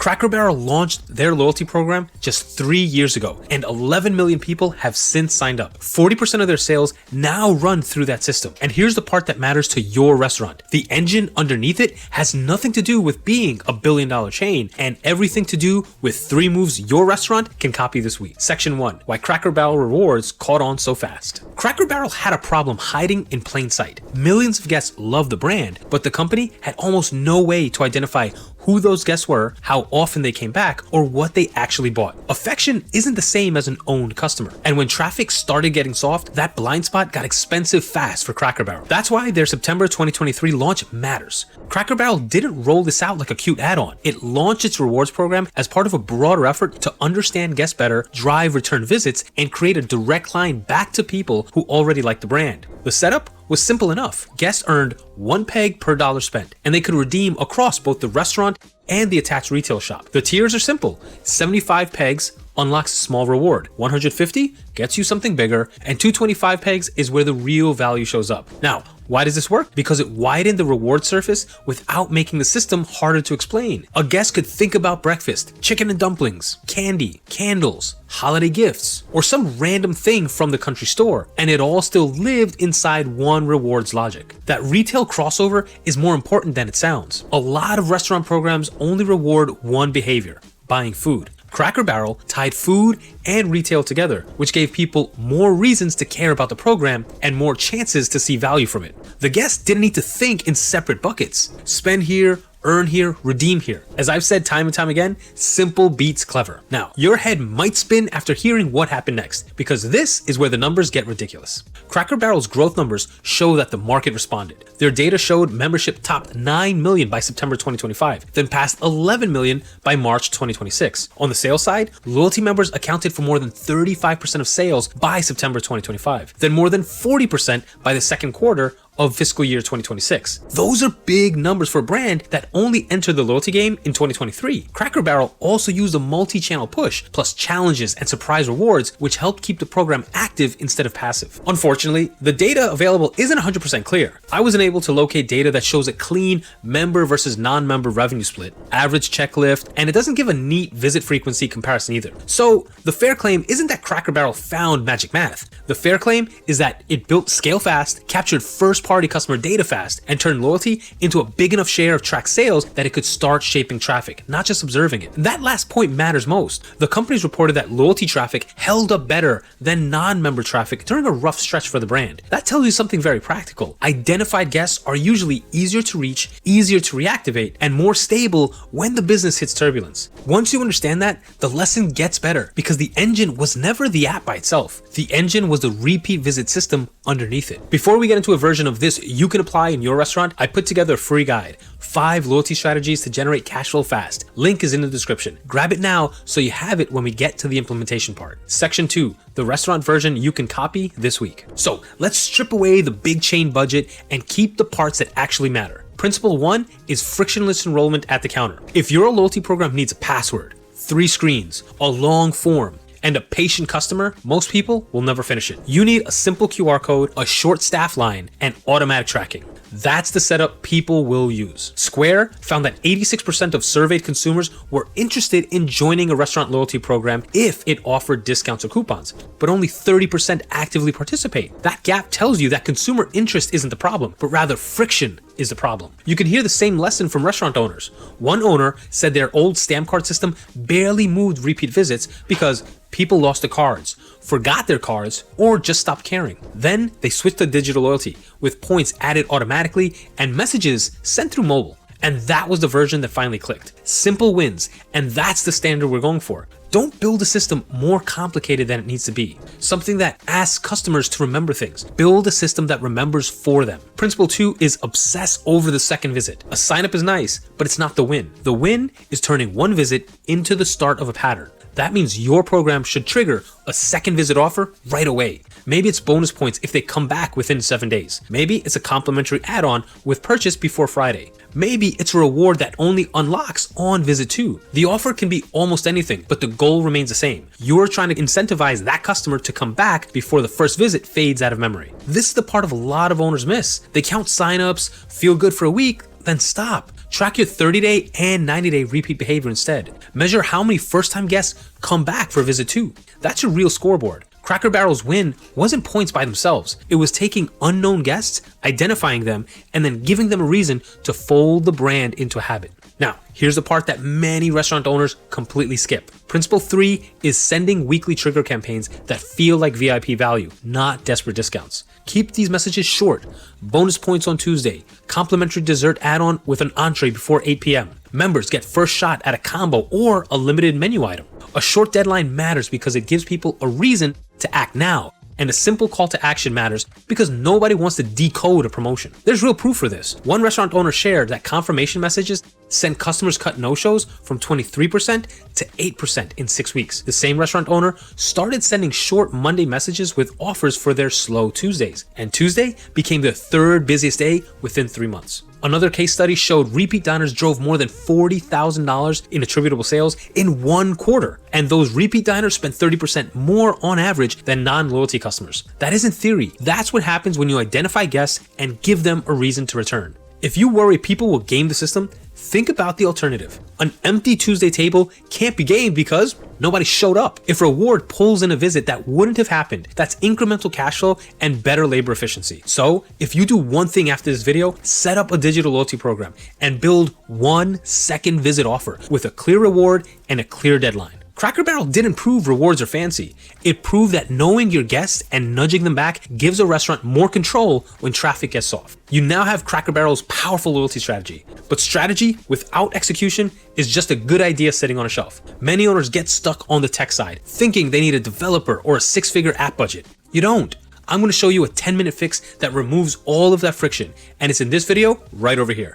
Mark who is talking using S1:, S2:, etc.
S1: Cracker Barrel launched their loyalty program just 3 years ago, and 11 million people have since signed up. 40% of their sales now run through that system. And here's the part that matters to your restaurant. The engine underneath it has nothing to do with being a billion-dollar chain, and everything to do with 3 moves your restaurant can copy this week. Section 1. Why Cracker Barrel rewards caught on so fast. Cracker Barrel had a problem hiding in plain sight. Millions of guests love the brand, but the company had almost no way to identify who those guests were, how often they came back, or what they actually bought. Affection isn't the same as an owned customer. And when traffic started getting soft, that blind spot got expensive fast for Cracker Barrel. That's why their September 2023 launch matters. Cracker Barrel didn't roll this out like a cute add-on. It launched its rewards program as part of a broader effort to understand guests better, drive return visits, and create a direct line back to people who already like the brand. The setup was simple enough. Guests earned 1 peg per dollar spent, and they could redeem across both the restaurant and the attached retail shop. The tiers are simple. 75 pegs unlocks a small reward. 150 gets you something bigger, and 225 pegs is where the real value shows up. Now, why does this work? Because it widened the reward surface without making the system harder to explain. A guest could think about breakfast, chicken and dumplings, candy, candles, holiday gifts, or some random thing from the country store, and it all still lived inside one rewards logic. That retail crossover is more important than it sounds. A lot of restaurant programs only reward one behavior: buying food. Cracker Barrel tied food and retail together, which gave people more reasons to care about the program and more chances to see value from it. The guests didn't need to think in separate buckets. Spend here, earn here, redeem here. As I've said time and time again, simple beats clever. Now, your head might spin after hearing what happened next, because this is where the numbers get ridiculous. Cracker Barrel's growth numbers show that the market responded. Their data showed membership topped 9 million by September 2025, then passed 11 million by March 2026. On the sales side, loyalty members accounted for more than 35% of sales by September 2025, then more than 40% by the second quarter of fiscal year 2026. Those are big numbers for a brand that only entered the loyalty game in 2023. Cracker Barrel also used a multi-channel push, plus challenges and surprise rewards, which helped keep the program active instead of passive. Unfortunately, the data available isn't 100% clear. I wasn't able to locate data that shows a clean member versus non-member revenue split, average check lift, and it doesn't give a neat visit frequency comparison either. So the fair claim isn't that Cracker Barrel found magic math. The fair claim is that it built scale fast, captured first-party customer data fast, and turned loyalty into a big enough share of tracked sales that it could start shaping traffic, not just observing it. That last point matters most. The companies reported that loyalty traffic held up better than non-member traffic during a rough stretch for the brand. That tells you something very practical. Identified guests are usually easier to reach, easier to reactivate, and more stable when the business hits turbulence. Once you understand that, the lesson gets better, because the engine was never the app by itself. The engine was the repeat visit system underneath it. Before we get into a version of this you can apply in your restaurant, I put together a free guide, 5 loyalty strategies to generate cash flow fast. Link is in the description. Grab it now so you have it when we get to the implementation part. Section 2, the restaurant version you can copy this week. So let's strip away the big chain budget and keep the parts that actually matter. Principle 1 is frictionless enrollment at the counter. If your loyalty program needs a password, 3 screens, a long form, and a patient customer, most people will never finish it. You need a simple QR code, a short staff line, and automatic tracking. That's the setup people will use. Square found that 86% of surveyed consumers were interested in joining a restaurant loyalty program if it offered discounts or coupons, but only 30% actively participate. That gap tells you that consumer interest isn't the problem, but rather friction is the problem. You can hear the same lesson from restaurant owners. One owner said their old stamp card system barely moved repeat visits because people lost the cards, forgot their cards, or just stopped caring. Then they switched to digital loyalty with points added automatically and messages sent through mobile. And that was the version that finally clicked. Simple wins, and that's the standard we're going for. Don't build a system more complicated than it needs to be. Something that asks customers to remember things. Build a system that remembers for them. Principle 2 is obsess over the second visit. A sign up is nice, but it's not the win. The win is turning one visit into the start of a pattern. That means your program should trigger a second visit offer right away. Maybe it's bonus points if they come back within 7 days. Maybe it's a complimentary add-on with purchase before Friday. Maybe it's a reward that only unlocks on visit 2. The offer can be almost anything, but the goal remains the same. You're trying to incentivize that customer to come back before the first visit fades out of memory. This is the part of a lot of owners miss. They count signups, feel good for a week, Then stop. Track your 30-day and 90-day repeat behavior instead. Measure how many first-time guests come back for visit 2. That's your real scoreboard. Cracker Barrel's win wasn't points by themselves. It was taking unknown guests, identifying them, and then giving them a reason to fold the brand into a habit. Now, here's the part that many restaurant owners completely skip. Principle 3 is sending weekly trigger campaigns that feel like VIP value, not desperate discounts. Keep these messages short. Bonus points on Tuesday. Complimentary dessert add-on with an entree before 8 p.m. Members get first shot at a combo or a limited menu item. A short deadline matters because it gives people a reason to act now. And a simple call to action matters because nobody wants to decode a promotion. There's real proof for this. One restaurant owner shared that confirmation messages sent customers cut no-shows from 23% to 8% in 6 weeks. The same restaurant owner started sending short Monday messages with offers for their slow Tuesdays, and Tuesday became their 3rd busiest day within 3 months. Another case study showed repeat diners drove more than $40,000 in attributable sales in 1 quarter, and those repeat diners spent 30% more on average than non-loyalty customers. That isn't theory. That's what happens when you identify guests and give them a reason to return. If you worry people will game the system, think about the alternative. An empty Tuesday table can't be gamed because nobody showed up. If reward pulls in a visit that wouldn't have happened, that's incremental cash flow and better labor efficiency. So if you do one thing after this video, set up a digital loyalty program and build 1 second visit offer with a clear reward and a clear deadline. Cracker Barrel didn't prove rewards are fancy. It proved that knowing your guests and nudging them back gives a restaurant more control when traffic gets soft. You now have Cracker Barrel's powerful loyalty strategy. But strategy without execution is just a good idea sitting on a shelf. Many owners get stuck on the tech side, thinking they need a developer or a 6-figure app budget. You don't. I'm going to show you a 10-minute fix that removes all of that friction, and it's in this video right over here.